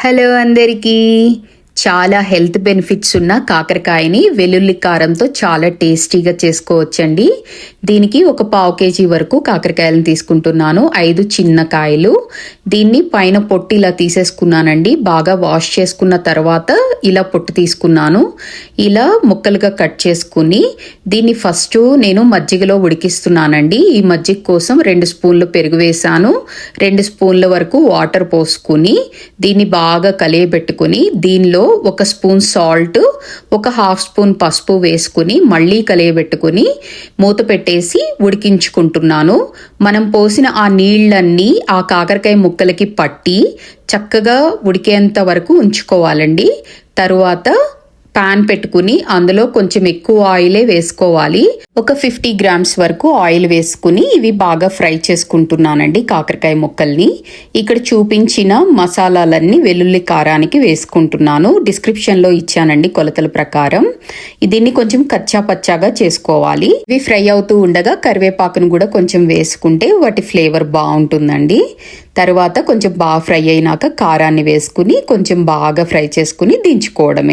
Hello అందరికీ. చాలా health benefits ఉన్న కాకరకాయని వెల్లుల్లి కారంతో చాలా టేస్టీగా చేసుకోవచ్చండి. దీనికి ఒక 1/2 kg వరకు కాకరకాయలను తీసుకుంటున్నాను. 5 చిన్న కాయలు. దీన్ని పైన పొట్టు ఇలా తీసేసుకున్నానండి. బాగా వాష్ చేసుకున్న తర్వాత ఇలా పొట్టు తీసుకున్నాను. ఇలా ముక్కలుగా కట్ చేసుకుని దీన్ని ఫస్ట్ నేను మజ్జిగలో ఉడికిస్తున్నానండి. ఈ మజ్జిగ కోసం 2 స్పూన్లు పెరుగు వేసాను. 2 స్పూన్ల వరకు వాటర్ పోసుకుని దీన్ని బాగా కలియబెట్టుకుని దీనిలో 1 స్పూన్ సాల్ట్, 1/2 స్పూన్ పసుపు వేసుకుని మళ్ళీ కలియబెట్టుకుని మూత పెట్టేసి ఉడికించుకుంటున్నాను. మనం పోసిన ఆ నీళ్ళన్నీ ఆ కాకరకాయ ముక్కలకి పట్టి చక్కగా ఉడికేంత వరకు ఉంచుకోవాలండి. తరువాత పాన్ పెట్టుకుని అందులో కొంచెం ఎక్కువ ఆయిలే వేసుకోవాలి. ఒక 50 గ్రామ్స్ వరకు ఆయిల్ వేసుకుని ఇవి బాగా ఫ్రై చేసుకుంటున్నానండి కాకరకాయ ముక్కల్ని. ఇక్కడ చూపించిన మసాలాలన్నీ వెల్లుల్లి కారానికి వేసుకుంటున్నాను. డిస్క్రిప్షన్లో ఇచ్చానండి కొలతల ప్రకారం. దీన్ని కొంచెం కచ్చా పచ్చాగా చేసుకోవాలి. ఇవి ఫ్రై అవుతూ ఉండగా కరివేపాకును కూడా కొంచెం వేసుకుంటే వాటి ఫ్లేవర్ బాగుంటుందండి. తర్వాత కొంచెం బాగా ఫ్రై అయినాక కారాన్ని వేసుకుని కొంచెం బాగా ఫ్రై చేసుకుని దించుకోవడమే.